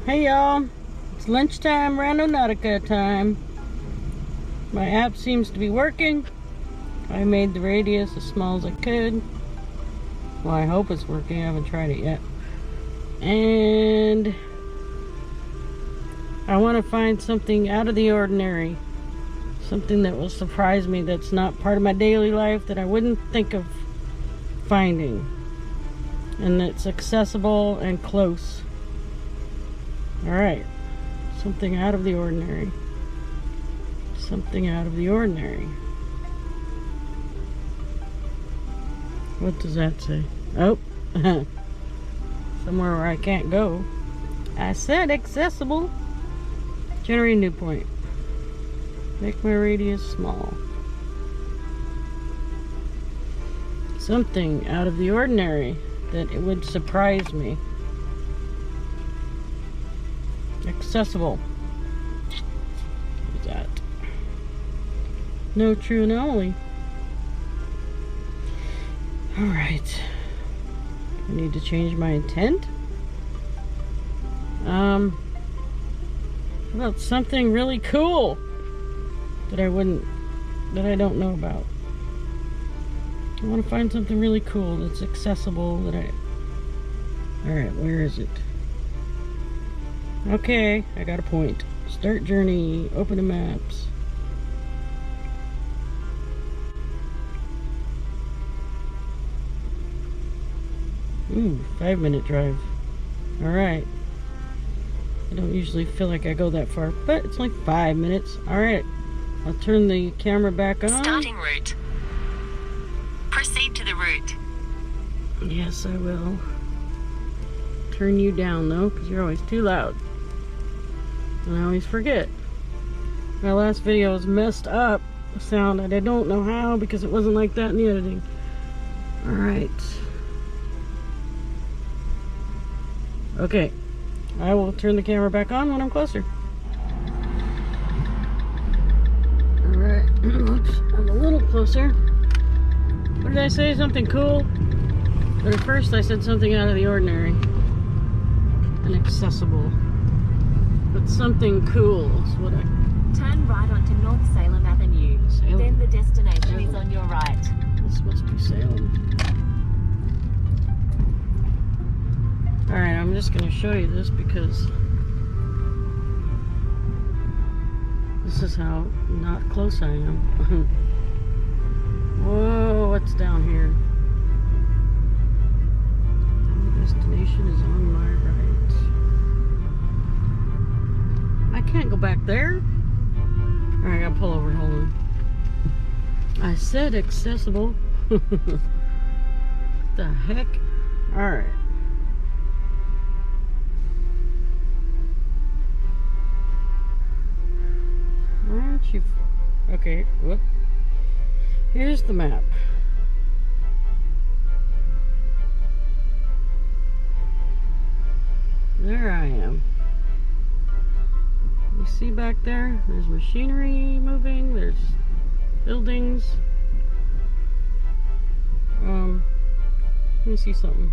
Hey y'all, it's lunchtime Randonautica time. My app seems to be working. I made the radius as small as I could. Well, I hope it's working. I haven't tried it yet. And I want to find something out of the ordinary. Something that will surprise me, that's not part of my daily life, that I wouldn't think of finding. And it's accessible and close. Alright, something out of the ordinary. Something out of the ordinary. What does that say? Oh, somewhere where I can't go. I said accessible. Generate a new point. Make my radius small. Something out of the ordinary that it would surprise me. Accessible. What is that? No, true and only. Alright. I need to change my intent. How about something really cool that I don't know about? I want to find something really cool that's accessible Alright, where is it? Okay, I got a point. Start journey, open the maps. Ooh, 5-minute drive. Alright. I don't usually feel like I go that far, but it's like 5 minutes. Alright, I'll turn the camera back on. Starting route. Proceed to the route. Yes, I will. Turn you down though, because you're always too loud. And I always forget. My last video was messed up sound, and I don't know how because it wasn't like that in the editing. Alright. Okay. I will turn the camera back on when I'm closer. Alright. Oops. I'm a little closer. What did I say? Something cool? But at first I said something out of the ordinary. And accessible. But something cool is what I... Turn right onto North Salem Avenue. Salem. Then the destination Salem. is on your right. This must be Salem. Alright, I'm just going to show you this because this is how not close I am. Whoa, what's down here? The destination is on my right. I can't go back there. Alright, I gotta pull over, hold on. I said accessible. What the heck? Alright. Why aren't you... Okay, whoop. Here's the map. There I am. You see back there? There's machinery moving, there's buildings. Let me see something.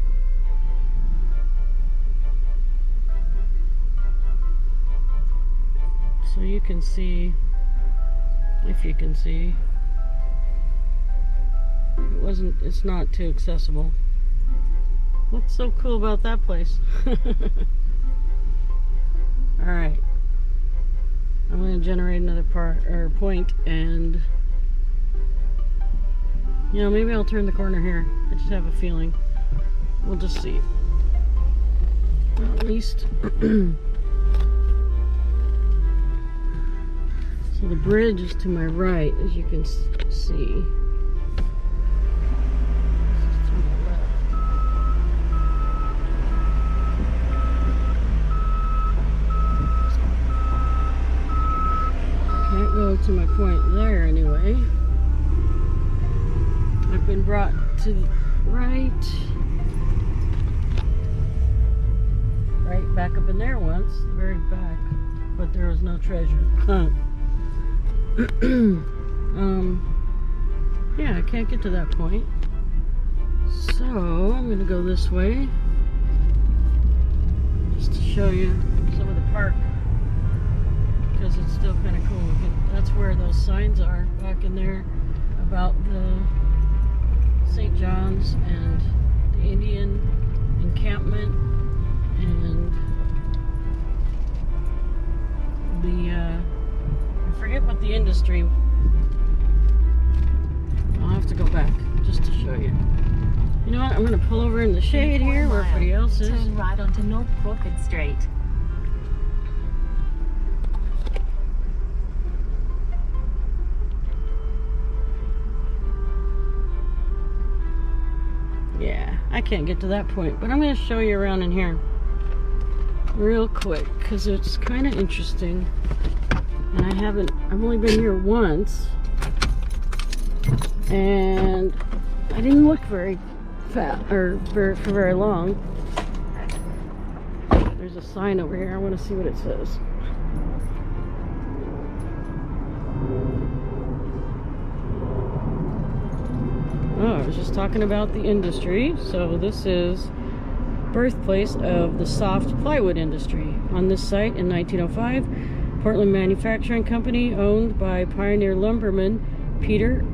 So you can see, if you can see, it's not too accessible. What's so cool about that place? Alright. I'm going to generate another point, and you know, maybe I'll turn the corner here. I just have a feeling. We'll just see. Well, at least so the bridge is to my right, as you can see. This is to my left. Can't go to my point there anyway. I've been brought to the right back up in there once, the very back, but there was no treasure. Yeah, I can't get to that point. So I'm gonna go this way just to show you some park because it's still kind of cool. That's where those signs are back in there about the St. John's and the Indian encampment and the I forget what the industry. I'll have to go back just to show you. You know what? I'm going to pull over in the shade here where everybody else is. Turn right onto North Crawford Street. Yeah, I can't get to that point, but I'm going to show you around in here real quick because it's kind of interesting. And I've only been here once, and I didn't look very fat or for very long. There's a sign over here. I want to see what it says. Oh, I was just talking about the industry. So this is birthplace of the soft plywood industry. On this site in 1905, Portland Manufacturing Company, owned by pioneer lumberman Peter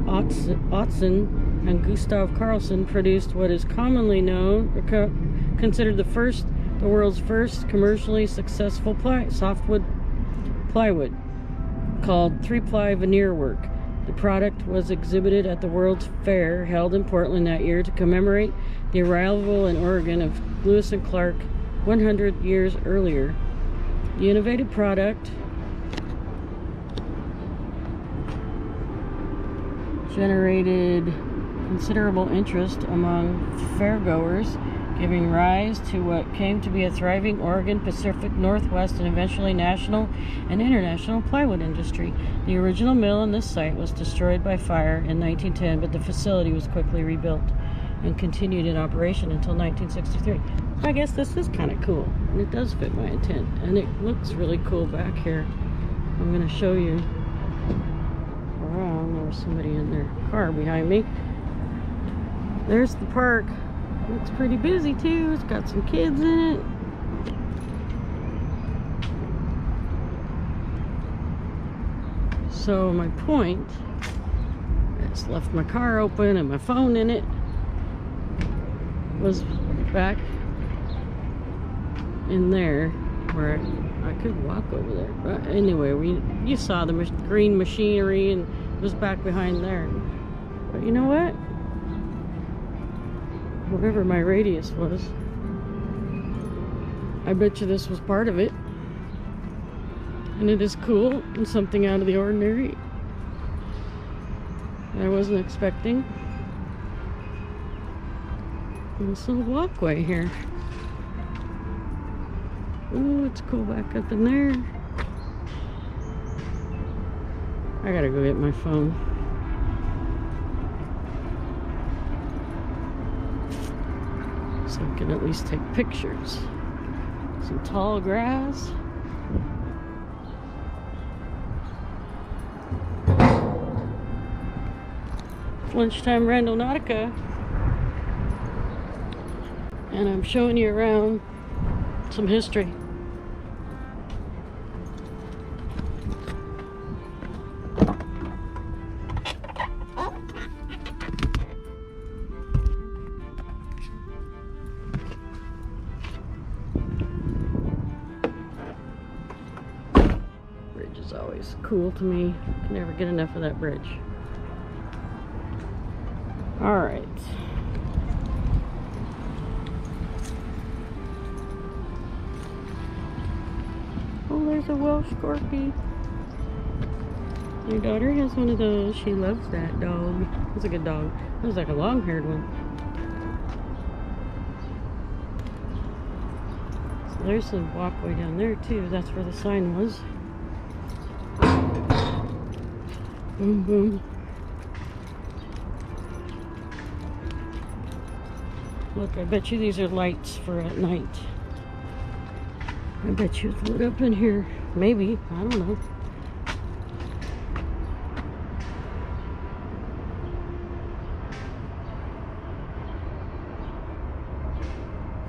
Ottson and Gustav Carlson, produced what is commonly known or considered the world's first commercially successful softwood plywood, called 3-ply veneer work. The product was exhibited at the World's Fair held in Portland that year to commemorate the arrival in Oregon of Lewis and Clark 100 years earlier. The innovative product generated considerable interest among fairgoers, giving rise to what came to be a thriving Oregon, Pacific Northwest, and eventually national and international plywood industry. The original mill on this site was destroyed by fire in 1910, but the facility was quickly rebuilt and continued in operation until 1963. I guess this is kind of cool, and it does fit my intent, and it looks really cool back here. I'm going to show you around. There was somebody in their car behind me. There's the park. It's pretty busy too. It's got some kids in it. So my point, I just left my car open and my phone in it, was back in there where I could walk over there. But anyway, you saw the green machinery, and it was back behind there. But you know what? Whatever my radius was, I bet you this was part of it. And it is cool and something out of the ordinary that I wasn't expecting. And this little walkway here. Ooh, it's cool back up in there. I gotta go get my phone. So I can at least take pictures. Some tall grass. Lunchtime Randonautica. And I'm showing you around some history. Bridge is always cool to me. Can never get enough of that bridge. All right. Oh, there's a Welsh Corgi. My daughter has one of those. She loves that dog. It's a good dog. It was like a long-haired one. So there's some walkway down there too. That's where the sign was. Boom, boom. Look, I bet you these are lights for at night. I bet you it's lit up in here. Maybe. I don't know.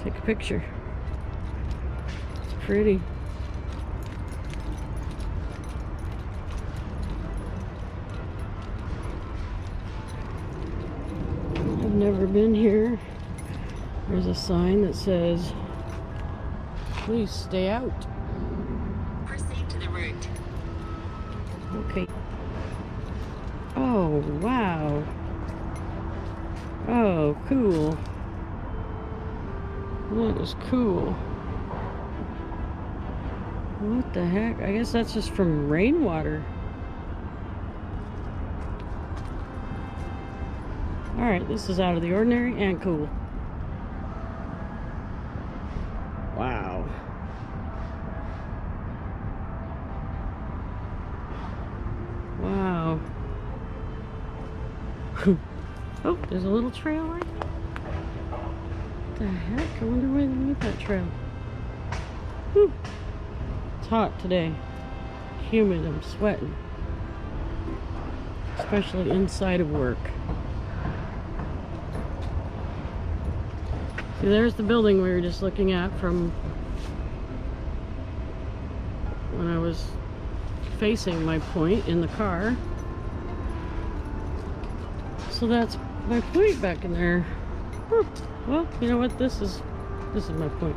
Take a picture. It's pretty. never been here. There's a sign that says, please stay out. Proceed to the route. Okay. Oh, wow. Oh, cool. That is cool. What the heck? I guess that's just from rainwater. Alright, this is out of the ordinary and cool. Wow. Wow. Oh, there's a little trail right there. What the heck? I wonder where they made that trail. Whew. It's hot today. Humid, I'm sweating. Especially inside of work. See, there's the building we were just looking at from when I was facing my point in the car. So that's my point back in there. Huh. Well, you know what? This is my point.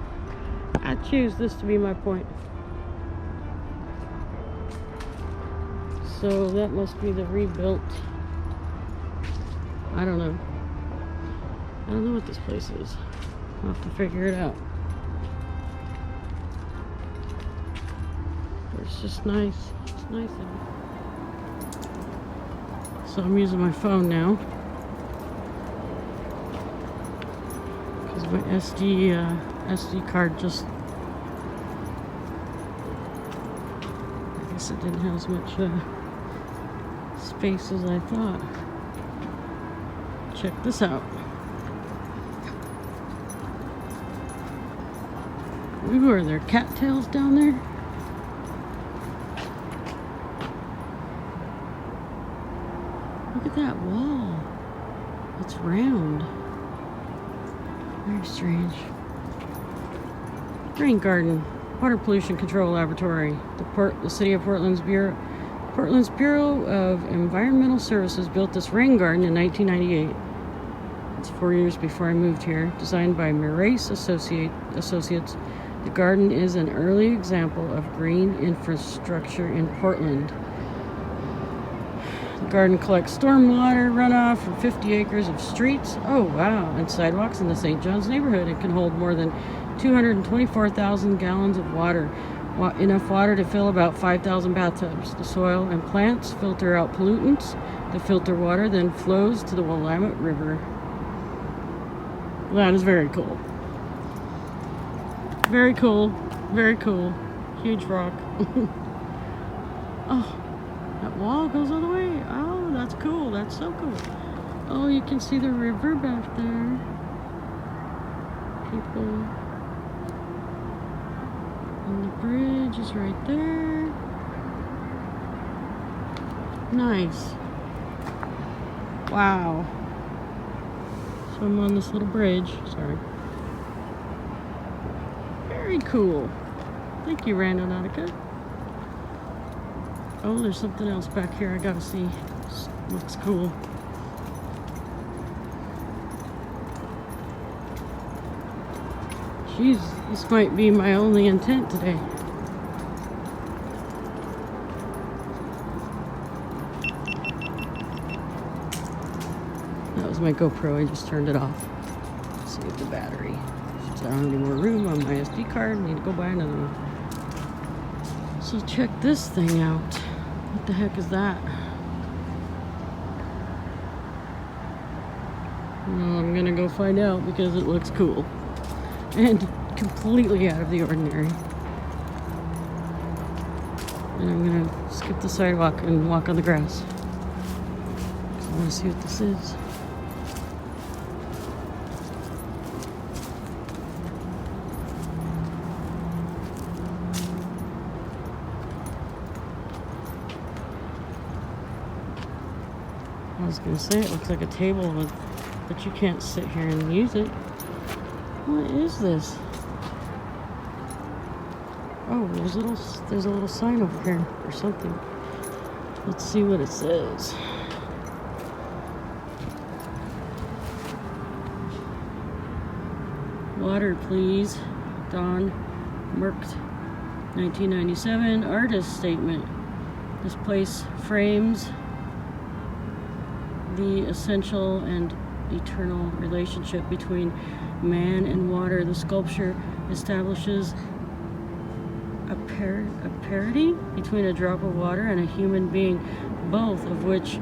I choose this to be my point. So that must be the rebuilt. I don't know. I don't know what this place is. I'll have to figure it out. But it's just nice. It's nice in here. So I'm using my phone now. Because my SD card just... I guess it didn't have as much space as I thought. Check this out. Ooh, are there cattails down there? Look at that wall. It's round. Very strange. Rain garden. Water pollution control laboratory. The city of Portland's Bureau of Environmental Services built this rain garden in 1998. It's 4 years before I moved here. Designed by Morace Associates. The garden is an early example of green infrastructure in Portland. The garden collects stormwater runoff from 50 acres of streets. Oh, wow. And sidewalks in the St. John's neighborhood. It can hold more than 224,000 gallons of water. Enough water to fill about 5,000 bathtubs. The soil and plants filter out pollutants. The filter water then flows to the Willamette River. That is very cool. Very cool. Very cool. Huge rock. Oh, that wall goes all the way. Oh, that's cool. That's so cool. Oh, you can see the river back there. People. And the bridge is right there. Nice. Wow. So I'm on this little bridge. Sorry. Very cool. Thank you, Randonautica. Oh, there's something else back here I gotta see. Looks cool. Jeez, this might be my only intent today. That was my GoPro, I just turned it off. Save the battery. I don't have any more room on my SD card. I need to go buy another one. So check this thing out. What the heck is that? Well, I'm gonna go find out because it looks cool. And completely out of the ordinary. And I'm gonna skip the sidewalk and walk on the grass. I want to see what this is. I was gonna say it looks like a table, but you can't sit here and use it. What is this? Oh, there's a little sign over here or something. Let's see what it says. Water, please. Don Merkt, 1997. Artist statement. This place frames the essential and eternal relationship between man and water. The sculpture establishes a parity between a drop of water and a human being, both of which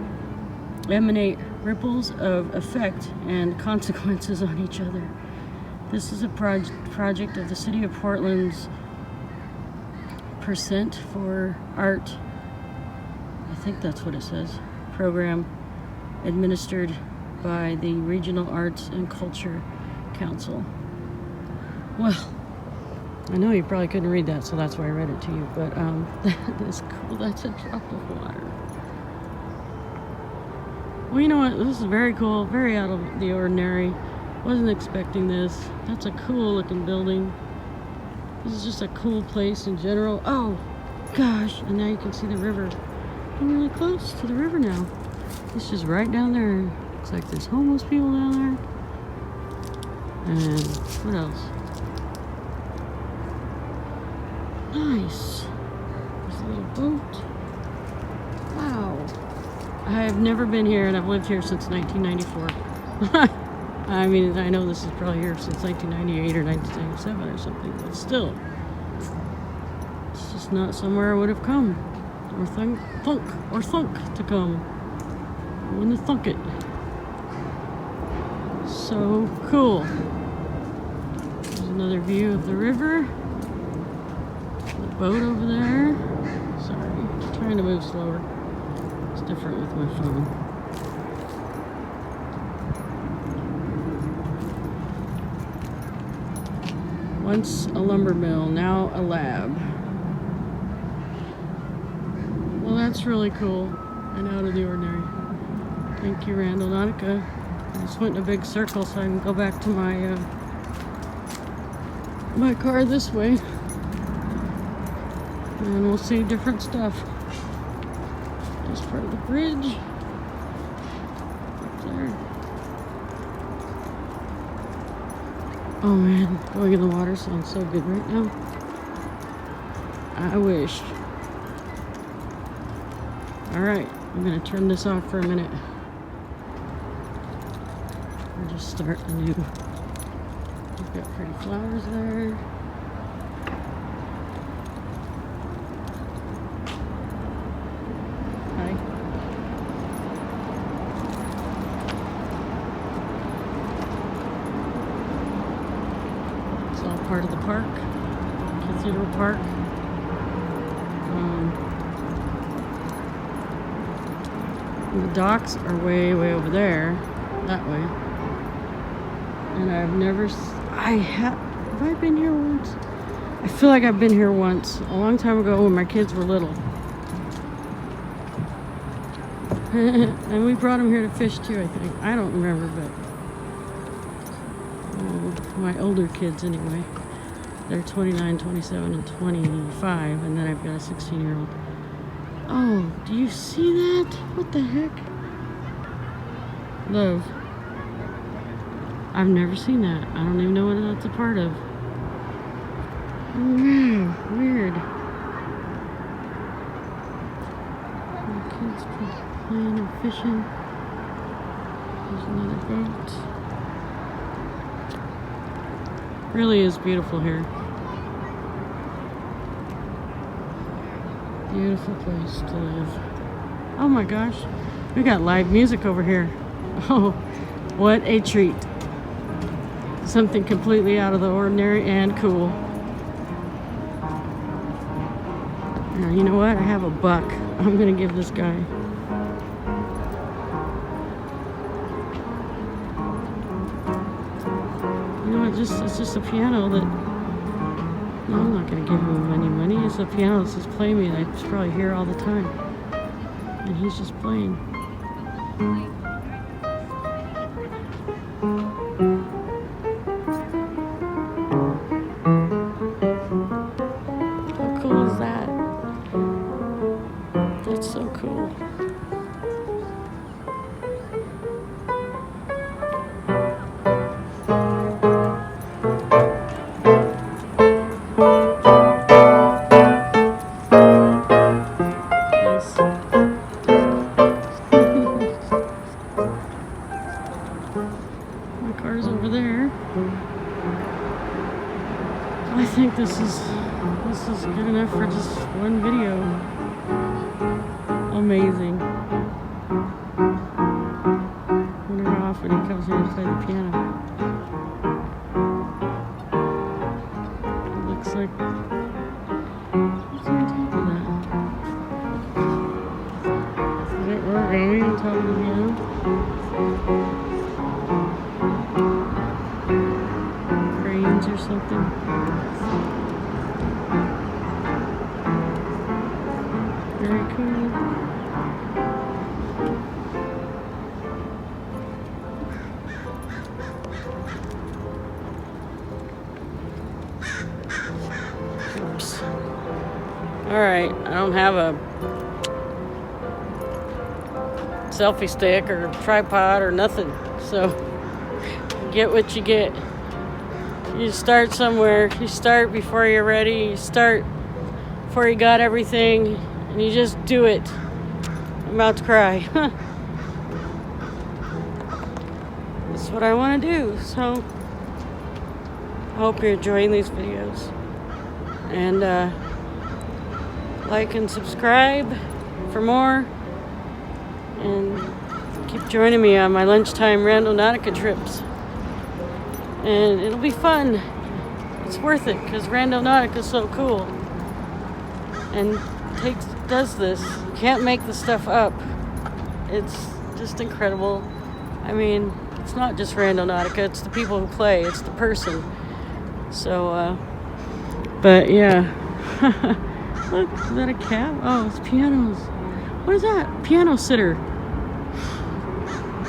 emanate ripples of effect and consequences on each other. This is a project of the City of Portland's Percent for Art, I think that's what it says, program, administered by the Regional Arts and Culture Council. Well, I know you probably couldn't read that, so that's why I read it to you, but that is cool. That's a drop of water. Well, you know what? This is very cool, very out of the ordinary. Wasn't expecting this. That's a cool looking building. This is just a cool place in general. Oh, gosh, and now you can see the river. I'm really close to the river now. It's just right down there. Looks like there's homeless people down there. And what else? Nice. There's a little boat. Wow. I have never been here, and I've lived here since 1994. I mean, I know this is probably here since 1998 or 1997 or something, but still. It's just not somewhere I would have come. Or thunk to come. I wouldn't have thunk it. So cool. There's another view of the river. The boat over there. Sorry, I'm trying to move slower. It's different with my phone. Once a lumber mill, now a lab. Well, that's really cool and out of the ordinary. Thank you, Randonautica. I just went in a big circle so I can go back to my my car this way. And we'll see different stuff. There's part of the bridge. Up there. Oh man, going in the water sounds so good right now. I wish. Alright, I'm gonna turn this off for a minute. And just start anew. We've got pretty flowers there. Hi. It's all part of the park. Cathedral Park. The docks are way over there, that way. And I've never, have I been here once? I feel like I've been here once, a long time ago when my kids were little. And we brought them here to fish too, I think. I don't remember, but my older kids anyway. They're 29, 27, and 25, and then I've got a 16-year-old. Oh, do you see that? What the heck? Love. I've never seen that. I don't even know what that's a part of. Wow, weird. The kids playing and fishing. There's another boat. Really is beautiful here. Beautiful place to live. Oh my gosh, we got live music over here. Oh, what a treat. Something completely out of the ordinary and cool. Now, you know what? I have a buck. I'm gonna give this guy. You know what? It's just a piano that. No, I'm not going to give him any money. It's a piano that says play me, and I probably hear all the time. And he's just playing. How cool is that? That's so cool. I think this is good enough for just one video. Amazing. I wonder how often he comes here to play the piano. It looks like what's on top of that? Is it origami on top of the piano? Cranes or something? Very cool. Oops. Alright, I don't have a selfie stick or tripod or nothing, so get what you get. You start somewhere. You start before you're ready. You start before you got everything, and you just do it. I'm about to cry. That's what I want to do. So I hope you're enjoying these videos, and like and subscribe for more, and keep joining me on my lunchtime Randonautica trips. And it'll be fun. It's worth it because Randonautica is so cool and does this. You can't make the stuff up. It's just incredible. I mean, it's not just Randonautica, it's the people who play, it's the person. So, but yeah. Look, is that a cat? Oh, it's pianos. What is that? Piano sitter.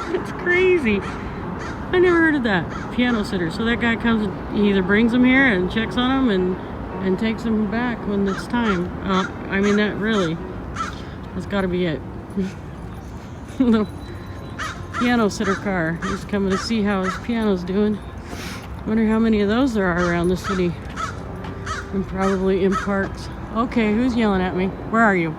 It's crazy. I never heard of that. Piano sitter. So that guy comes and he either brings them here and checks on them and takes them back when it's time. I mean, that's got to be it. Little piano sitter car. He's coming to see how his piano's doing. Wonder how many of those there are around the city. And probably in parks. Okay, who's yelling at me? Where are you?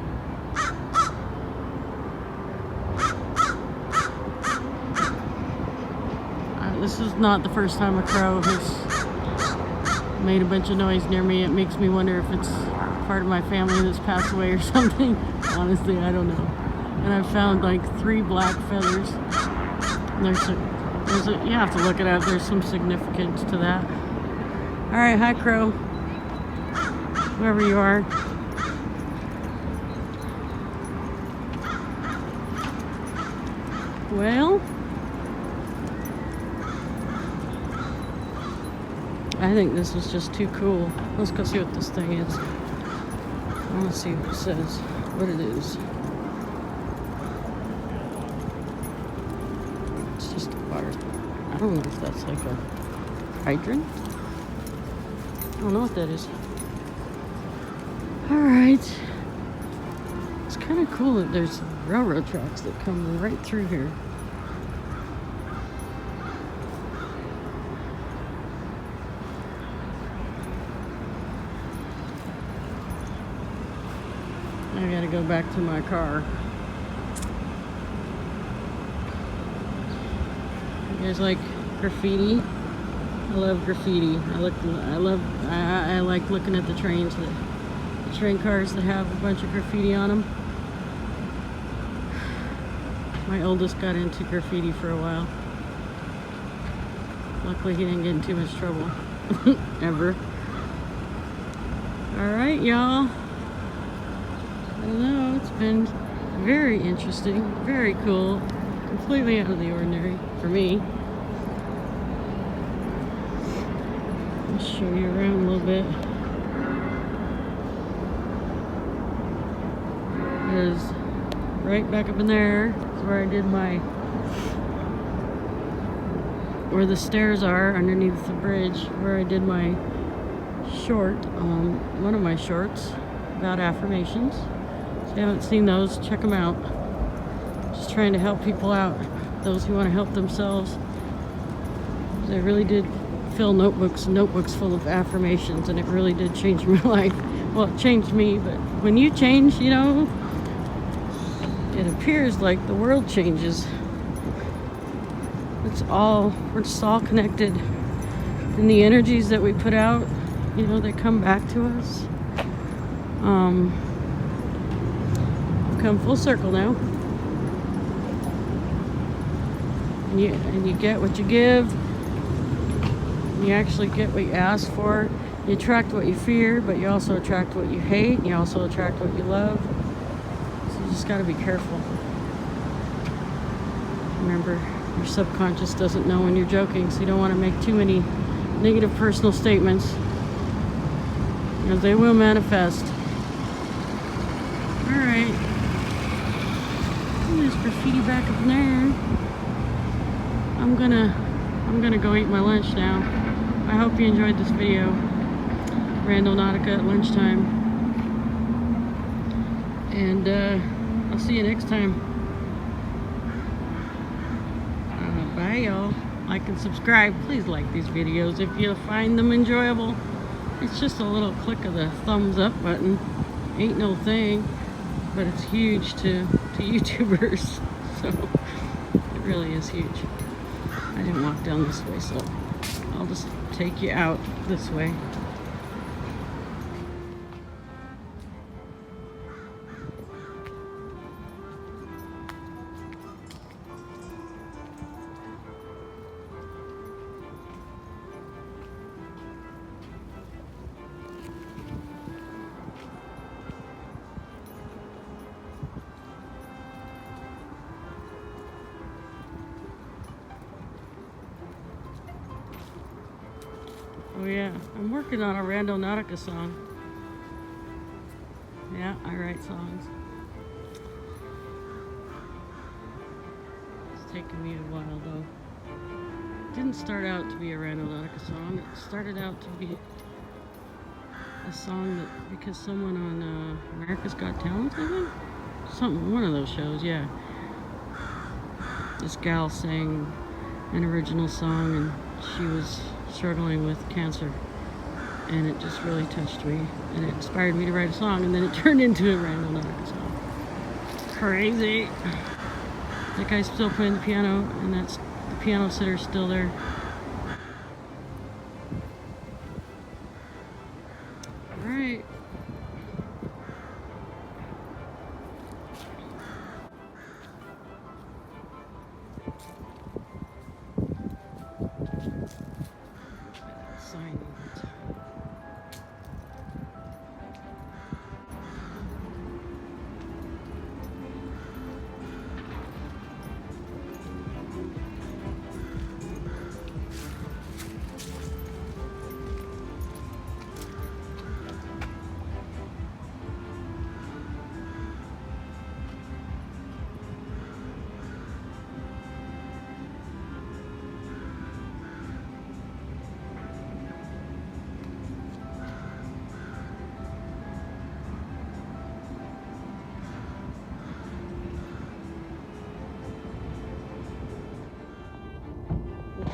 This is not the first time a crow has made a bunch of noise near me. It makes me wonder if it's part of my family that's passed away or something. Honestly, I don't know. And I found like 3 black feathers. And you have to look it up. There's some significance to that. All right, hi crow. Whoever you are. Well, I think this is just too cool. Let's go see what this thing is. I want to see what it says, what it is. It's just a water. I don't know if that's like a hydrant. I don't know what that is. Alright. It's kind of cool that there's railroad tracks that come right through here. I gotta go back to my car. You guys like graffiti? I love graffiti. I like looking at the trains, the train cars that have a bunch of graffiti on them. My oldest got into graffiti for a while. Luckily he didn't get in too much trouble. Ever. Alright, y'all. I don't know, it's been very interesting, very cool, completely out of the ordinary for me. I'll show you around a little bit. There's right back up in there is where I did where the stairs are underneath the bridge, where I did my short, one of my shorts about affirmations. If you haven't seen those, check them out. Just trying to help people out, those who want to help themselves. I really did fill notebooks full of affirmations, and it really did change my life. Well, it changed me, but when you change, you know, it appears like the world changes. We're just all connected. And the energies that we put out, you know, they come back to us. Come full circle now. And you get what you give. You actually get what you ask for. You attract what you fear, but you also attract what you hate. And you also attract what you love. So you just got to be careful. Remember, your subconscious doesn't know when you're joking, so you don't want to make too many negative personal statements, because they will manifest. Alright. There's graffiti back up there. I'm gonna go eat my lunch now. I hope you enjoyed this video. Randonautica at lunchtime. And I'll see you next time. Bye y'all. Like and subscribe. Please like these videos if you find them enjoyable. It's just a little click of the thumbs up button. Ain't no thing, but it's huge to YouTubers. So it really is huge. I didn't walk down this way, so I'll just take you out this way. Oh yeah, I'm working on a Randonautica song. Yeah, I write songs. It's taken me a while though. It didn't start out to be a Randonautica song. It started out to be a song that, because someone on America's Got Talent, I think? One of those shows, yeah. This gal sang an original song and she was struggling with cancer, and it just really touched me, and it inspired me to write a song, and then it turned into a Randonautica song. Crazy. That guy's still playing the piano, and that's the piano sitter's still there. Alright. Sign.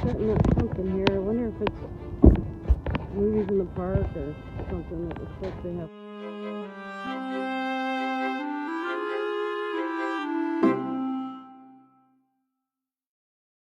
Setting up something here. I wonder if it's movies in the park or something that looks like they have.